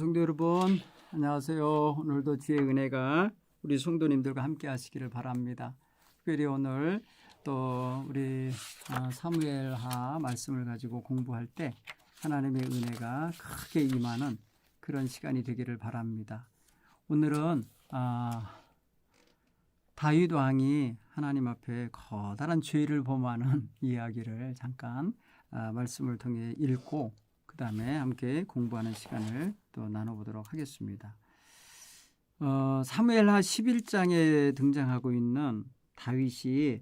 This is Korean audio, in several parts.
성도 여러분, 안녕하세요. 오늘도 주의 은혜가 우리 성도님들과 함께 하시기를 바랍니다. 특별히 오늘 또 우리 사무엘하 말씀을 가지고 공부할 때 하나님의 은혜가 크게 임하는 그런 시간이 되기를 바랍니다. 오늘은 다윗 왕이 하나님 앞에 커다란 죄를 범하는 이야기를 잠깐 말씀을 통해 읽고 그 다음에 함께 공부하는 시간을 또 나눠보도록 하겠습니다. 사무엘하 11장에 등장하고 있는 다윗이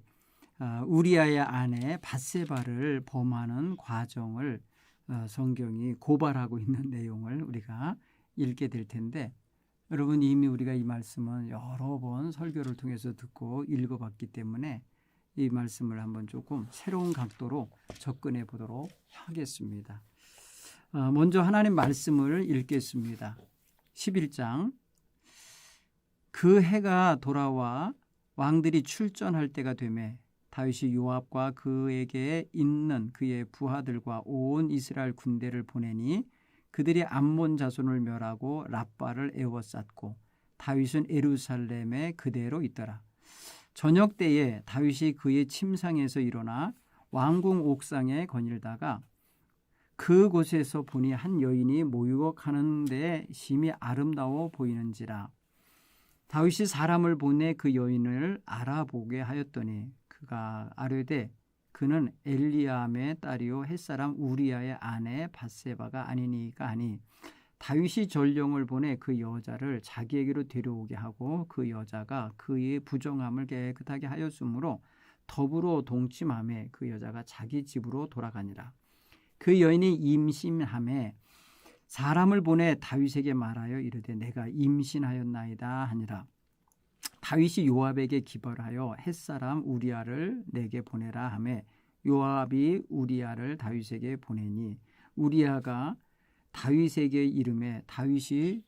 우리아의 아내 밧세바를 범하는 과정을 성경이 고발하고 있는 내용을 우리가 읽게 될 텐데, 여러분 이미 우리가 이 말씀은 여러 번 설교를 통해서 듣고 읽어봤기 때문에 이 말씀을 한번 조금 새로운 각도로 접근해 보도록 하겠습니다. 먼저 하나님 말씀을 읽겠습니다. 11장. 그 해가 돌아와 왕들이 출전할 때가 되매 다윗이 요압과 그에게 있는 그의 부하들과 온 이스라엘 군대를 보내니 그들이 암몬 자손을 멸하고 랍바를 에워쌌고 다윗은 예루살렘에 그대로 있더라. 저녁 때에 다윗이 그의 침상에서 일어나 왕궁 옥상에 거닐다가 그곳에서 보니 한 여인이 모욕하는데 심히 아름다워 보이는지라. 다윗이 사람을 보내 그 여인을 알아보게 하였더니 그가 아뢰되 그는 엘리암의 딸이요 햇사람 우리아의 아내 밧세바가 아니니까 하니, 다윗이 전령을 보내 그 여자를 자기에게로 데려오게 하고 그 여자가 그의 부정함을 깨끗하게 하였으므로 더불어 동침하며 그 여자가 자기 집으로 돌아가니라. 그 여인이 임신하매 사람을 보내 다윗에게 말하여 이르되 내가 임신하였나이다 하니라. 다윗이 요압에게 기벌하여 햇사람 우리아를 내게 보내라 하매 요압이 우리아를 다윗에게 보내니 우리아가 다윗에게 이르매 다윗이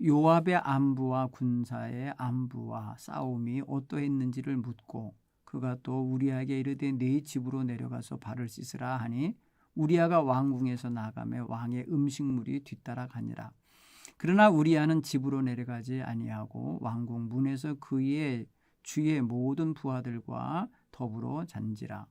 요압의 안부와 군사의 안부와 싸움이 어떠했는지를 묻고 그가 또 우리아에게 이르되 네 집으로 내려가서 발을 씻으라 하니 우리아가 왕궁에서 나가며 왕의 음식물이 뒤따라가니라. 그러나 우리아는 집으로 내려가지 아니하고 왕궁 문에서 그의 주의 모든 부하들과 더불어 잔지라.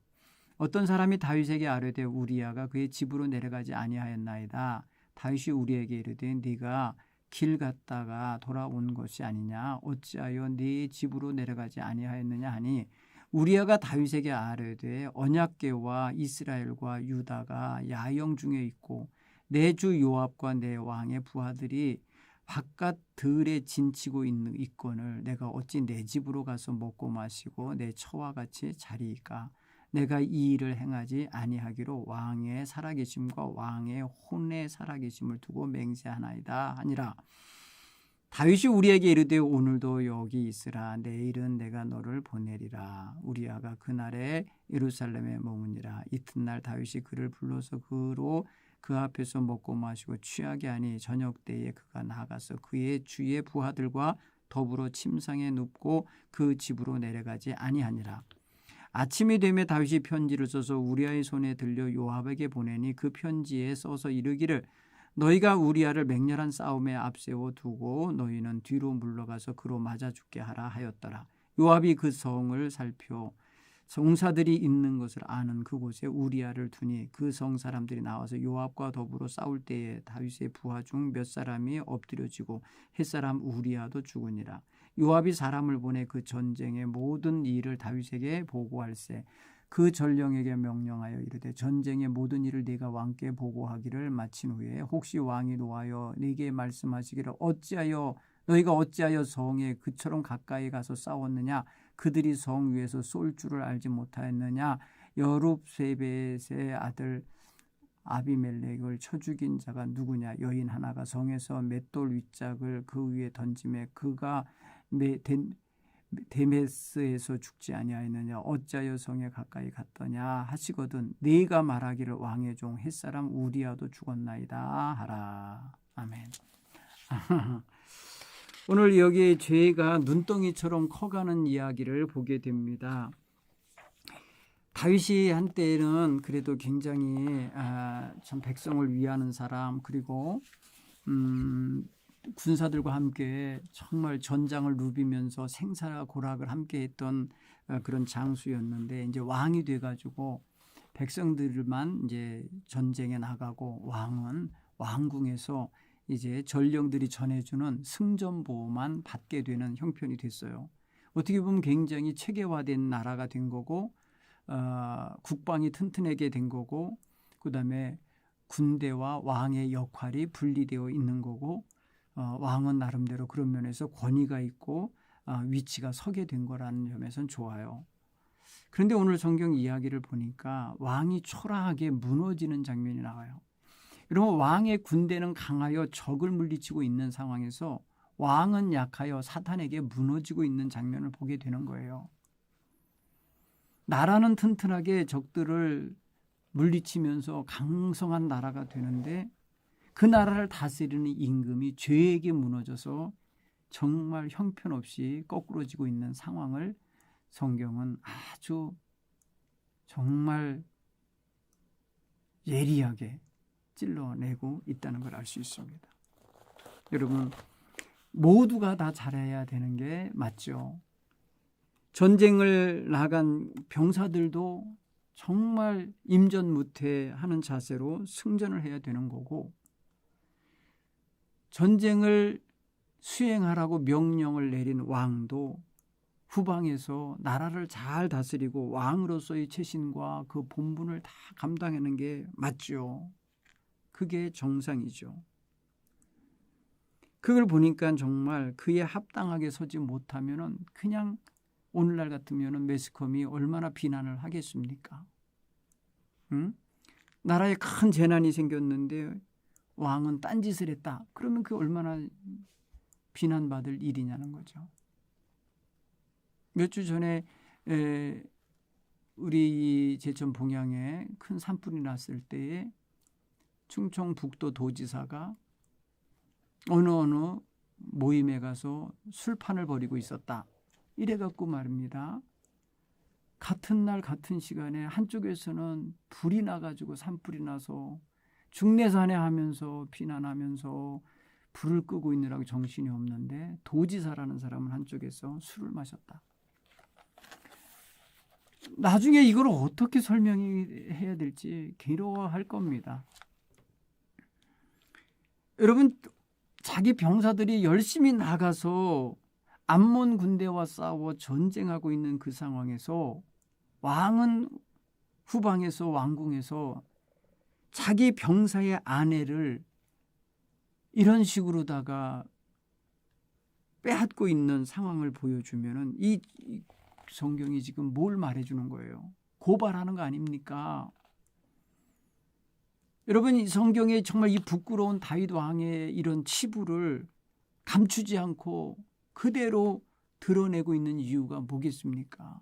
어떤 사람이 다윗에게 아뢰되 우리아가 그의 집으로 내려가지 아니하였나이다. 다윗이 우리에게 이르되 네가 길 갔다가 돌아온 것이 아니냐, 어찌하여 네 집으로 내려가지 아니하였느냐 하니, 우리아가 다윗에게 아뢰되 언약궤와 이스라엘과 유다가 야영 중에 있고 내 주 요압과 내 왕의 부하들이 바깥 들에 진치고 있거늘 내가 어찌 내 집으로 가서 먹고 마시고 내 처와 같이 자리이까. 내가 이 일을 행하지 아니하기로 왕의 살아계심과 왕의 혼의 살아계심을 두고 맹세하나이다 하니라. 다윗이 우리에게 이르되 오늘도 여기 있으라. 내일은 내가 너를 보내리라. 우리아가 그날에 예루살렘에 머무니라. 이튿날 다윗이 그를 불러서 그로 그 앞에서 먹고 마시고 취하게 하니 저녁 때에 그가 나가서 그의 주의 부하들과 더불어 침상에 눕고 그 집으로 내려가지 아니하니라. 아침이 되매 다윗이 편지를 써서 우리아의 손에 들려 요압에게 보내니 그 편지에 써서 이르기를 너희가 우리아를 맹렬한 싸움에 앞세워 두고 너희는 뒤로 물러가서 그로 맞아 죽게 하라 하였더라. 요압이 그 성을 살펴 성사들이 있는 것을 아는 그곳에 우리아를 두니 그 성 사람들이 나와서 요압과 더불어 싸울 때에 다윗의 부하 중 몇 사람이 엎드려지고 햇사람 우리아도 죽으니라. 요압이 사람을 보내 그 전쟁의 모든 일을 다윗에게 보고할세 그 전령에게 명령하여 이르되 전쟁의 모든 일을 네가 왕께 보고하기를 마친 후에 혹시 왕이 노하여 네게 말씀하시기를 너희가 어찌하여 성에 그처럼 가까이 가서 싸웠느냐, 그들이 성 위에서 쏠 줄을 알지 못하였느냐, 여룹세벳의 아들 아비멜렉을 쳐 죽인 자가 누구냐, 여인 하나가 성에서 맷돌 윗짝을 그 위에 던지매 그가 데메스에서 죽지 아니하였느냐, 어찌하여 성에 가까이 갔더냐 하시거든 네가 말하기를 왕의 종 햇사람 우리아도 죽었나이다 하라. 아멘. 오늘 여기 죄가 눈덩이처럼 커가는 이야기를 보게 됩니다. 다윗이 한때는 그래도 굉장히 참 백성을 위하는 사람, 그리고 군사들과 함께 정말 전장을 누비면서 생사고락을 함께했던 그런 장수였는데 이제 왕이 돼가지고 백성들만 이제 전쟁에 나가고 왕은 왕궁에서 이제 전령들이 전해주는 승전보만 받게 되는 형편이 됐어요. 어떻게 보면 굉장히 체계화된 나라가 된 거고 국방이 튼튼하게 된 거고 그다음에 군대와 왕의 역할이 분리되어 있는 거고 왕은 나름대로 그런 면에서 권위가 있고 위치가 서게 된 거라는 점에서는 좋아요. 그런데 오늘 성경 이야기를 보니까 왕이 초라하게 무너지는 장면이 나와요. 그러면 왕의 군대는 강하여 적을 물리치고 있는 상황에서 왕은 약하여 사탄에게 무너지고 있는 장면을 보게 되는 거예요. 나라는 튼튼하게 적들을 물리치면서 강성한 나라가 되는데 그 나라를 다스리는 임금이 죄에게 무너져서 정말 형편없이 거꾸러지고 있는 상황을 성경은 아주 정말 예리하게 찔러내고 있다는 걸 알 수 있습니다. 여러분 모두가 다 잘해야 되는 게 맞죠. 전쟁을 나간 병사들도 정말 임전무태하는 자세로 승전을 해야 되는 거고 전쟁을 수행하라고 명령을 내린 왕도 후방에서 나라를 잘 다스리고 왕으로서의 체신과 그 본분을 다 감당하는 게 맞죠. 그게 정상이죠. 그걸 보니까 정말 그에 합당하게 서지 못하면은 그냥 오늘날 같으면은 매스컴이 얼마나 비난을 하겠습니까? 응? 나라에 큰 재난이 생겼는데 왕은 딴짓을 했다. 그러면 그게 얼마나 비난받을 일이냐는 거죠. 몇 주 전에 우리 제천 봉양에 큰 산불이 났을 때에 충청북도 도지사가 어느 모임에 가서 술판을 벌이고 있었다. 이래갖고 말입니다. 같은 날 같은 시간에 한쪽에서는 불이 나가지고 산불이 나서 중내산에 하면서 비난하면서 불을 끄고 있느라고 정신이 없는데 도지사라는 사람은 한쪽에서 술을 마셨다. 나중에 이걸 어떻게 설명해야 될지 괴로워할 겁니다. 여러분 자기 병사들이 열심히 나가서 암몬 군대와 싸워 전쟁하고 있는 그 상황에서 왕은 후방에서 왕궁에서 자기 병사의 아내를 이런 식으로다가 빼앗고 있는 상황을 보여주면은 이 성경이 지금 뭘 말해주는 거예요? 고발하는 거 아닙니까? 여러분 이 성경에 정말 이 부끄러운 다윗 왕의 이런 치부를 감추지 않고 그대로 드러내고 있는 이유가 뭐겠습니까?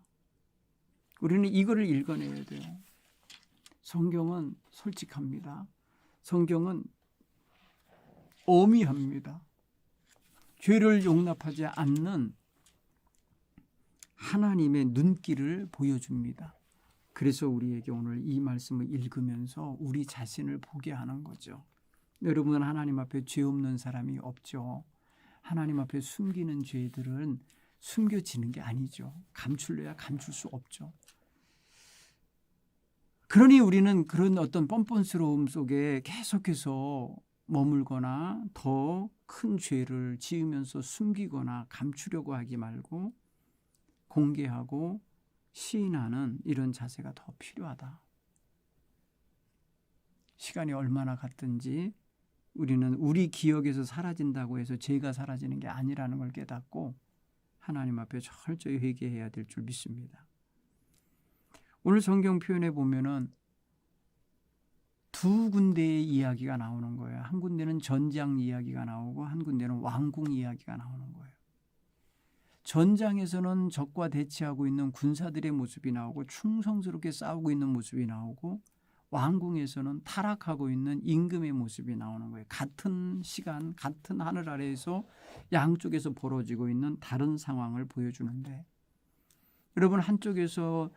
우리는 이거를 읽어내야 돼요. 성경은 솔직합니다. 성경은 엄히합니다. 죄를 용납하지 않는 하나님의 눈길을 보여줍니다. 그래서 우리에게 오늘 이 말씀을 읽으면서 우리 자신을 보게 하는 거죠. 여러분 하나님 앞에 죄 없는 사람이 없죠. 하나님 앞에 숨기는 죄들은 숨겨지는 게 아니죠. 감출래야 감출 수 없죠. 그러니 우리는 그런 어떤 뻔뻔스러움 속에 계속해서 머물거나 더 큰 죄를 지으면서 숨기거나 감추려고 하지 말고 공개하고 시인하는 이런 자세가 더 필요하다. 시간이 얼마나 갔든지 우리는 우리 기억에서 사라진다고 해서 죄가 사라지는 게 아니라는 걸 깨닫고 하나님 앞에 철저히 회개해야 될 줄 믿습니다. 오늘 성경 표현에 보면은 두 군데의 이야기가 나오는 거예요. 한 군데는 전장 이야기가 나오고 한 군데는 왕궁 이야기가 나오는 거예요. 전장에서는 적과 대치하고 있는 군사들의 모습이 나오고 충성스럽게 싸우고 있는 모습이 나오고 왕궁에서는 타락하고 있는 임금의 모습이 나오는 거예요. 같은 시간, 같은 하늘 아래에서 양쪽에서 벌어지고 있는 다른 상황을 보여주는데 여러분 한쪽에서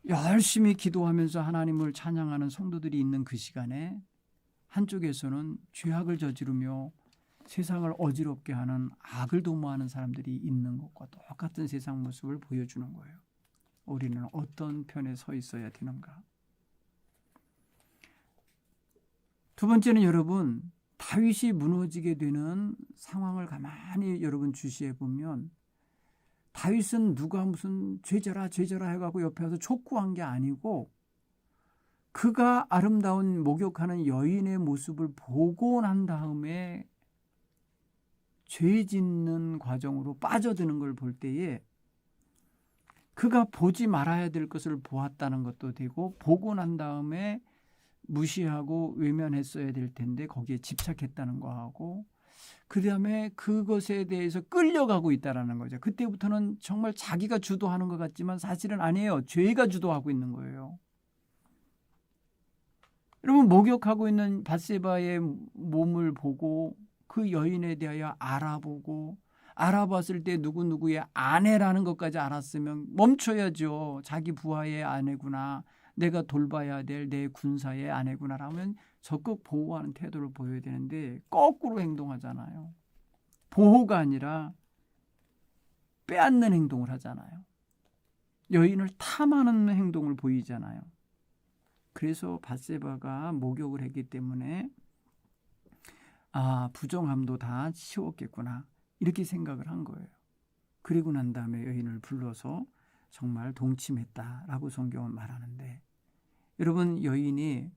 열심히 기도하면서 하나님을 찬양하는 성도들이 있는 그 시간에 한쪽에서는 죄악을 저지르며 세상을 어지럽게 하는 악을 도모하는 사람들이 있는 것과 똑같은 세상 모습을 보여주는 거예요. 우리는 어떤 편에 서 있어야 되는가? 두 번째는 여러분, 다윗이 무너지게 되는 상황을 가만히 여러분 주시해 보면 다윗은 누가 무슨 죄져라 해가고 옆에 와서 촉구한 게 아니고 그가 아름다운 목욕하는 여인의 모습을 보고 난 다음에 죄 짓는 과정으로 빠져드는 걸 볼 때에 그가 보지 말아야 될 것을 보았다는 것도 되고 보고 난 다음에 무시하고 외면했어야 될 텐데 거기에 집착했다는 거하고 그 다음에 그것에 대해서 끌려가고 있다는 거죠. 그때부터는 정말 자기가 주도하는 것 같지만 사실은 아니에요. 죄가 주도하고 있는 거예요. 여러분 목욕하고 있는 밧세바의 몸을 보고 그 여인에 대하여 알아봤을 때 누구누구의 아내라는 것까지 알았으면 멈춰야죠. 자기 부하의 아내구나. 내가 돌봐야 될 내 군사의 아내구나라면 적극 보호하는 태도를 보여야 되는데 거꾸로 행동하잖아요. 보호가 아니라 빼앗는 행동을 하잖아요. 여인을 탐하는 행동을 보이잖아요. 그래서 밧세바가 목욕을 했기 때문에 부정함도 다 치웠겠구나 이렇게 생각을 한 거예요. 그리고 난 다음에 여인을 불러서 정말 동침했다라고 성경은 말하는데 여러분 여인이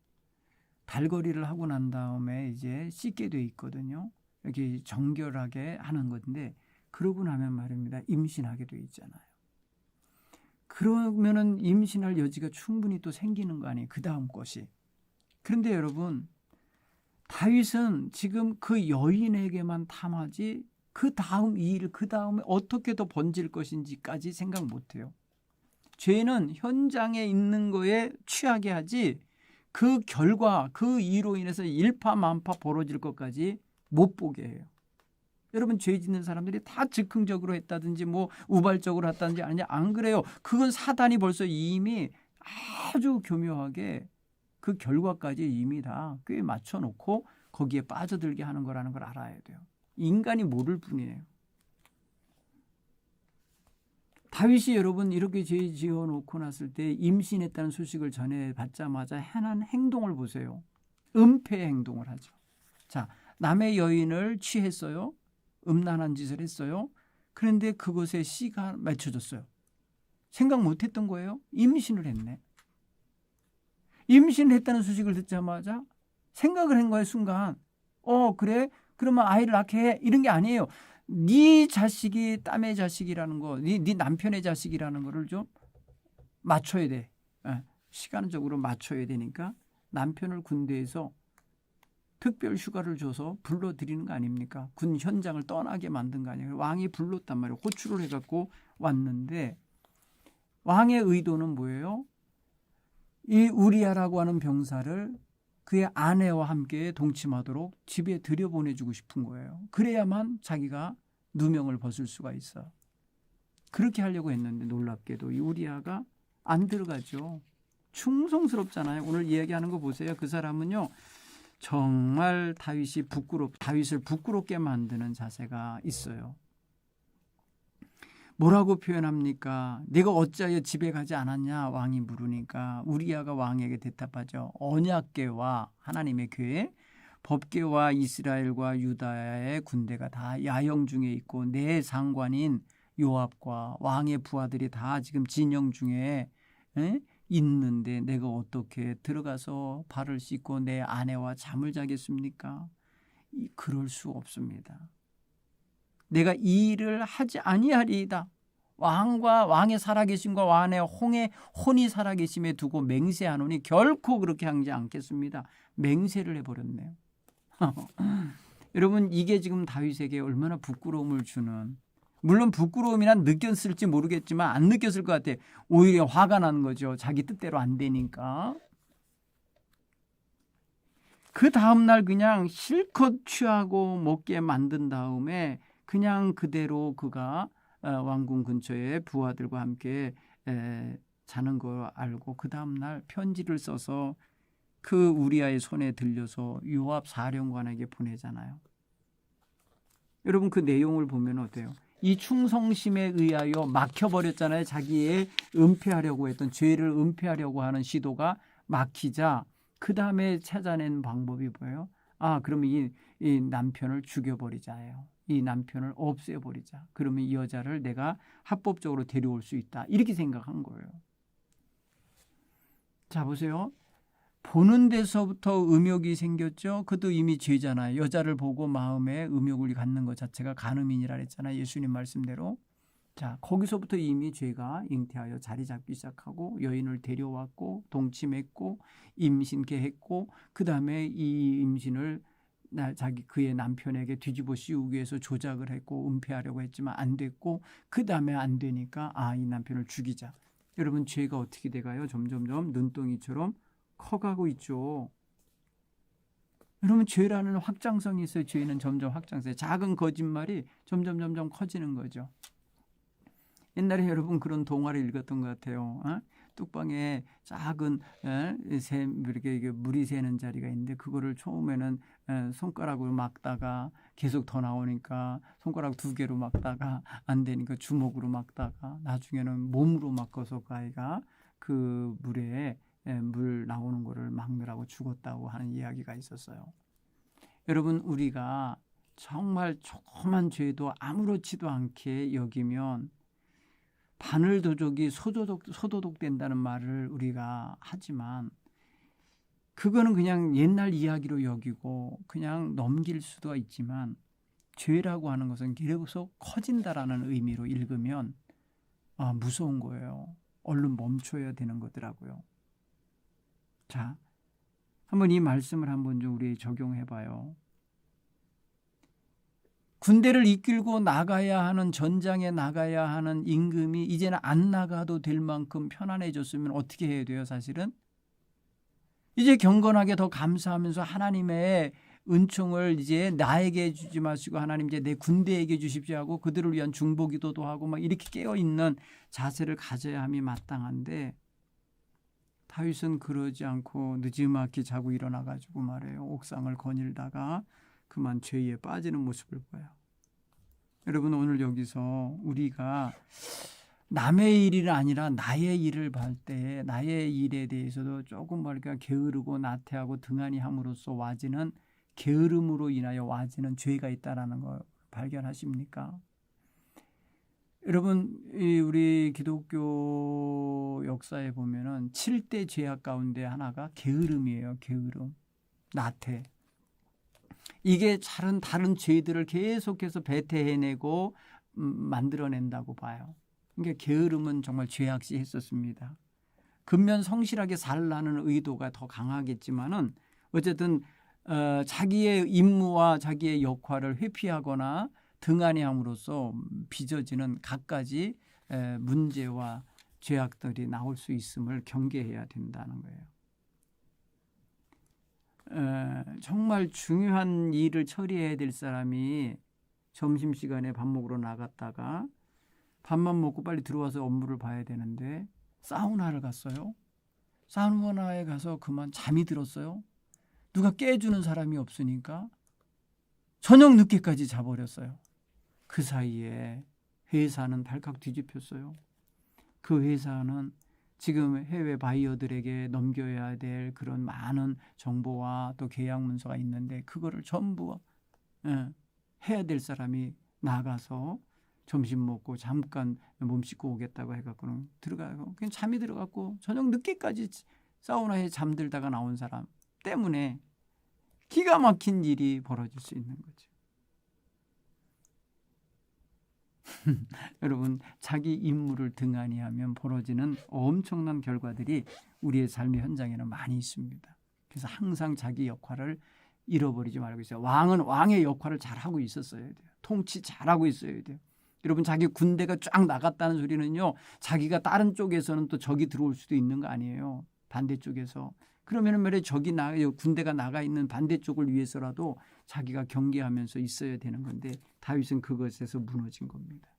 달거리를 하고 난 다음에 이제 씻게 돼 있거든요. 이렇게 정결하게 하는 건데 그러고 나면 말입니다. 임신하게 돼 있잖아요. 그러면은 임신할 여지가 충분히 또 생기는 거 아니에요. 그 다음 것이. 그런데 여러분 다윗은 지금 그 여인에게만 탐하지 그 다음 일, 그 다음에 어떻게 더 번질 것인지까지 생각 못해요. 죄는 현장에 있는 거에 취하게 하지 그 결과, 그 이로 인해서 일파만파 벌어질 것까지 못 보게 해요. 여러분 죄 짓는 사람들이 다 즉흥적으로 했다든지 뭐 우발적으로 했다든지 아니냐 안 그래요. 그건 사단이 벌써 이미 아주 교묘하게 그 결과까지 이미 다 꽤 맞춰놓고 거기에 빠져들게 하는 거라는 걸 알아야 돼요. 인간이 모를 뿐이에요. 다윗이 여러분 이렇게 죄 지어놓고 났을 때 임신했다는 소식을 전해받자마자 행한 행동을 보세요. 은폐 행동을 하죠. 자, 남의 여인을 취했어요. 음란한 짓을 했어요. 그런데 그것에 씨가 맺혀졌어요. 생각 못했던 거예요. 임신을 했네. 임신했다는 소식을 듣자마자 생각을 한 거예요. 순간. 그래? 그러면 아이를 낳게 해. 이런 게 아니에요. 네 자식이 땀의 자식이라는 거, 네 남편의 자식이라는 거를 좀 맞춰야 돼. 시간적으로 맞춰야 되니까 남편을 군대에서 특별 휴가를 줘서 불러들이는 거 아닙니까? 군 현장을 떠나게 만든 거 아니에요. 왕이 불렀단 말이에요. 호출을 해갖고 왔는데 왕의 의도는 뭐예요? 이 우리아라고 하는 병사를 그의 아내와 함께 동침하도록 집에 들여보내주고 싶은 거예요. 그래야만 자기가 누명을 벗을 수가 있어. 그렇게 하려고 했는데 놀랍게도 이 우리아가 안 들어가죠. 충성스럽잖아요. 오늘 이야기하는 거 보세요. 그 사람은요. 정말 다윗을 부끄럽게 만드는 자세가 있어요. 뭐라고 표현합니까? 네가 어찌하여 집에 가지 않았냐? 왕이 물으니까 우리아가 왕에게 대답하죠. 언약궤와 하나님의 궤, 법궤와 이스라엘과 유다의 군대가 다 야영 중에 있고 내 상관인 요압과 왕의 부하들이 다 지금 진영 중에 있는데 내가 어떻게 들어가서 발을 씻고 내 아내와 잠을 자겠습니까? 그럴 수 없습니다. 내가 이 일을 하지 아니하리이다. 왕과 왕의 살아계심과 왕의 혼이 살아계심에 두고 맹세하노니 결코 그렇게 하지 않겠습니다. 맹세를 해버렸네요. 여러분 이게 지금 다윗에게 얼마나 부끄러움을 주는, 물론 부끄러움이나 느꼈을지 모르겠지만 안 느꼈을 것 같아요. 오히려 화가 나는 거죠. 자기 뜻대로 안 되니까. 그 다음날 그냥 실컷 취하고 먹게 만든 다음에 그냥 그대로 그가 왕궁 근처에 부하들과 함께 자는 걸 알고 그 다음날 편지를 써서 그 우리아의 손에 들려서 요압 사령관에게 보내잖아요. 여러분 그 내용을 보면 어때요? 이 충성심에 의하여 막혀버렸잖아요. 자기의 은폐하려고 했던 죄를 은폐하려고 하는 시도가 막히자 그 다음에 찾아낸 방법이 뭐예요? 그러면 이 남편을 죽여버리자예요. 이 남편을 없애버리자. 그러면 이 여자를 내가 합법적으로 데려올 수 있다. 이렇게 생각한 거예요. 자 보세요. 보는 데서부터 음욕이 생겼죠. 그것도 이미 죄잖아요. 여자를 보고 마음에 음욕을 갖는 것 자체가 간음이니라 했잖아요. 예수님 말씀대로. 자 거기서부터 이미 죄가 잉태하여 자리 잡기 시작하고 여인을 데려왔고 동침했고 임신케 했고 그 다음에 이 임신을 그의 남편에게 뒤집어 씌우기 위해서 조작을 했고 은폐하려고 했지만 안 됐고 그 다음에 안 되니까 이 남편을 죽이자. 여러분 죄가 어떻게 돼가요? 점점점 눈덩이처럼 커가고 있죠. 여러분 죄라는 확장성이 있어요. 죄는 점점 확장성이 작은 거짓말이 점점 커지는 거죠. 옛날에 여러분 그런 동화를 읽었던 것 같아요. 뚝방에 작은 이렇게 물이 새는 자리가 있는데 그거를 처음에는 손가락으로 막다가 계속 더 나오니까 손가락 2개로 막다가 안 되니까 주먹으로 막다가 나중에는 몸으로 막아서 그 아이가 그 물에 물 나오는 거를 막느라고 죽었다고 하는 이야기가 있었어요. 여러분 우리가 정말 조그만 죄도 아무렇지도 않게 여기면 바늘도적이 소도독 된다는 말을 우리가 하지만 그거는 그냥 옛날 이야기로 여기고 그냥 넘길 수도 있지만 죄라고 하는 것은 계속 커진다라는 의미로 읽으면 무서운 거예요. 얼른 멈춰야 되는 거더라고요. 자, 한번 이 말씀을 한번 좀 우리 적용해 봐요. 군대를 이끌고 나가야 하는 전장에 나가야 하는 임금이 이제는 안 나가도 될 만큼 편안해졌으면 어떻게 해야 돼요? 사실은 이제 경건하게 더 감사하면서 하나님의 은총을 이제 나에게 주지 마시고 하나님 이제 내 군대에게 주십시오 하고 그들을 위한 중보기도도 하고 막 이렇게 깨어있는 자세를 가져야 함이 마땅한데 다윗은 그러지 않고 느지막이 자고 일어나가지고 말해요. 옥상을 거닐다가 그만 죄에 빠지는 모습을 보여요. 여러분 오늘 여기서 우리가 남의 일이 아니라 나의 일을 볼 때 나의 일에 대해서도 조금 게으르고 나태하고 등한히 함으로써 와지는 게으름으로 인하여 와지는 죄가 있다는 걸 발견하십니까? 여러분 우리 기독교 역사에 보면은 7대 죄악 가운데 하나가 게으름이에요. 게으름, 나태. 이게 다른 죄들을 계속해서 배태해내고 만들어낸다고 봐요. 그러니까 게으름은 정말 죄악시 했었습니다. 근면 성실하게 살라는 의도가 더 강하겠지만은 어쨌든 자기의 임무와 자기의 역할을 회피하거나 등한히 함으로써 빚어지는 갖가지 문제와 죄악들이 나올 수 있음을 경계해야 된다는 거예요. 정말 중요한 일을 처리해야 될 사람이 점심시간에 밥 먹으러 나갔다가 밥만 먹고 빨리 들어와서 업무를 봐야 되는데 사우나를 갔어요. 사우나에 가서 그만 잠이 들었어요. 누가 깨주는 사람이 없으니까 저녁 늦게까지 자버렸어요. 그 사이에 회사는 발칵 뒤집혔어요. 그 회사는 지금 해외 바이어들에게 넘겨야 될 그런 많은 정보와 또 계약 문서가 있는데 그거를 전부 해야 될 사람이 나가서 점심 먹고 잠깐 몸 씻고 오겠다고 해갖고는 들어가고 그냥 잠이 들어갔고 저녁 늦게까지 사우나에 잠들다가 나온 사람 때문에 기가 막힌 일이 벌어질 수 있는 거죠. 여러분 자기 임무를 등한히 하면 벌어지는 엄청난 결과들이 우리의 삶의 현장에는 많이 있습니다. 그래서 항상 자기 역할을 잃어버리지 말고 있어요. 왕은 왕의 역할을 잘하고 있었어야 돼요. 통치 잘하고 있어야 돼요. 여러분 자기 군대가 쫙 나갔다는 소리는요. 자기가 다른 쪽에서는 또 적이 들어올 수도 있는 거 아니에요. 반대쪽에서. 그러면 말이에요. 군대가 나가 있는 반대쪽을 위해서라도 자기가 경계하면서 있어야 되는 건데 다윗은 그것에서 무너진 겁니다.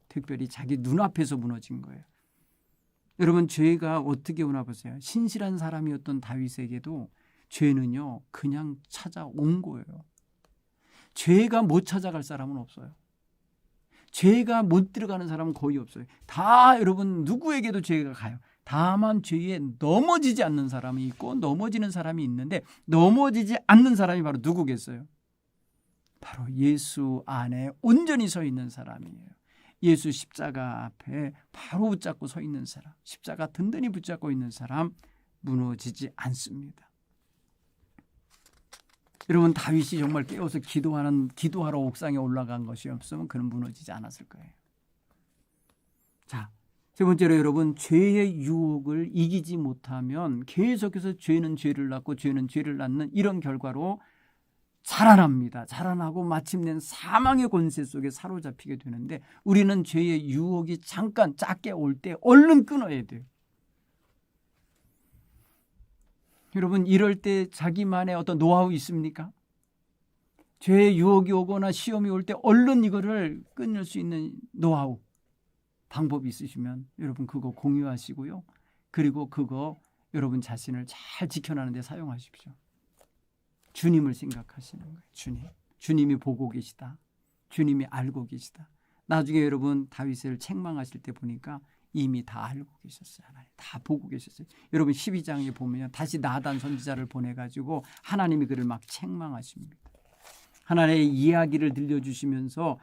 특별히 자기 눈앞에서 무너진 거예요. 여러분 죄가 어떻게 오나 보세요. 신실한 사람이었던 다윗에게도 죄는요 그냥 찾아온 거예요. 죄가 못 찾아갈 사람은 없어요. 죄가 못 들어가는 사람은 거의 없어요. 다 여러분 누구에게도 죄가 가요. 다만 죄에 넘어지지 않는 사람이 있고 넘어지는 사람이 있는데 넘어지지 않는 사람이 바로 누구겠어요? 바로 예수 안에 온전히 서 있는 사람이에요. 예수 십자가 앞에 바로 붙잡고 서 있는 사람, 십자가 든든히 붙잡고 있는 사람, 무너지지 않습니다. 여러분 다윗이 정말 깨어서 기도하러 옥상에 올라간 것이 없으면 그는 무너지지 않았을 거예요. 자, 세 번째로 여러분 죄의 유혹을 이기지 못하면 계속해서 죄는 죄를 낳고 죄는 죄를 낳는 이런 결과로 자라납니다. 자라나고 마침내 사망의 권세 속에 사로잡히게 되는데 우리는 죄의 유혹이 잠깐 작게 올 때 얼른 끊어야 돼요. 여러분 이럴 때 자기만의 어떤 노하우 있습니까? 죄의 유혹이 오거나 시험이 올 때 얼른 이거를 끊을 수 있는 노하우, 방법이 있으시면 여러분 그거 공유하시고요. 그리고 그거 여러분 자신을 잘 지켜나는 데 사용하십시오. 주님을 생각하시는 거예요. 주님이 보고 계시다. 주님이 알고 계시다. 나중에 여러분 다윗을 책망하실 때 보니까 이미 다 알고 계셨어요. 하나님 다 보고 계셨어요. 여러분 12장에 보면 다시 나단 선지자를 보내가지고 하나님이 그를 막 책망하십니다. 하나님의 이야기를 들려주시면서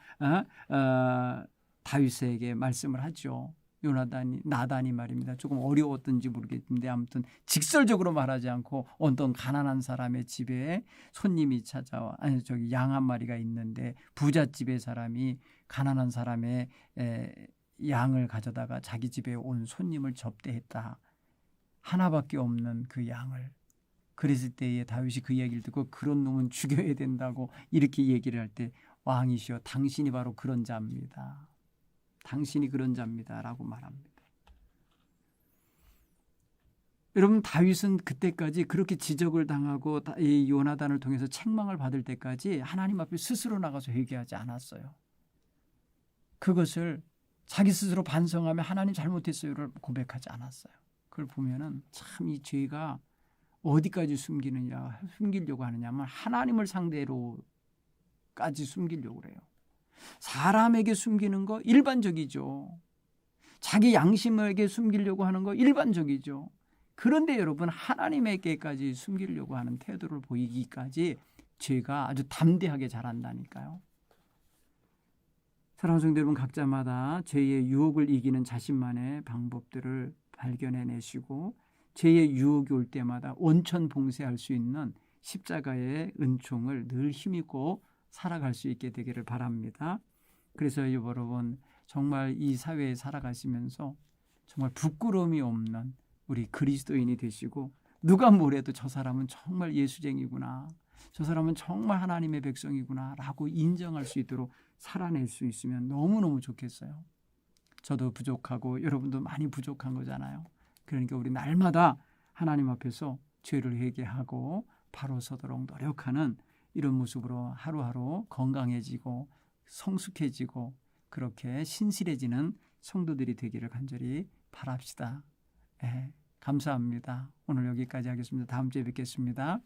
다윗에게 말씀을 하죠. 나단이 말입니다. 조금 어려웠던지 모르겠는데 아무튼 직설적으로 말하지 않고 어떤 가난한 사람의 집에 손님이 찾아와 양 한 마리가 있는데 부잣집의 사람이 가난한 사람의 양을 가져다가 자기 집에 온 손님을 접대했다. 하나밖에 없는 그 양을. 그랬을 때에 다윗이 그 얘기를 듣고 그런 놈은 죽여야 된다고 이렇게 얘기를 할 때 왕이시여 당신이 바로 그런 자입니다. 당신이 그런 자입니다. 라고 말합니다. 여러분 다윗은 그때까지 그렇게 지적을 당하고 이 요나단을 통해서 책망을 받을 때까지 하나님 앞에 스스로 나가서 회개하지 않았어요. 그것을 자기 스스로 반성하며 하나님 잘못했어요를 고백하지 않았어요. 그걸 보면은 참 이 죄가 어디까지 숨기려고 하느냐면 하나님을 상대로까지 숨기려고 그래요. 사람에게 숨기는 거 일반적이죠. 자기 양심에게 숨기려고 하는 거 일반적이죠. 그런데 여러분 하나님에게까지 숨기려고 하는 태도를 보이기까지 죄가 아주 담대하게 자란다니까요. 사랑하는 성도 여러분 각자마다 죄의 유혹을 이기는 자신만의 방법들을 발견해내시고 죄의 유혹이 올 때마다 온천 봉쇄할 수 있는 십자가의 은총을 늘 힘입고 살아갈 수 있게 되기를 바랍니다. 그래서 여러분 정말 이 사회에 살아가시면서 정말 부끄러움이 없는 우리 그리스도인이 되시고 누가 뭐래도 저 사람은 정말 예수쟁이구나. 저 사람은 정말 하나님의 백성이구나 라고 인정할 수 있도록 살아낼 수 있으면 너무너무 좋겠어요. 저도 부족하고 여러분도 많이 부족한 거잖아요. 그러니까 우리 날마다 하나님 앞에서 죄를 회개하고 바로 서도록 노력하는 이런 모습으로 하루하루 건강해지고 성숙해지고 그렇게 신실해지는 성도들이 되기를 간절히 바랍시다. 감사합니다. 오늘 여기까지 하겠습니다. 다음 주에 뵙겠습니다.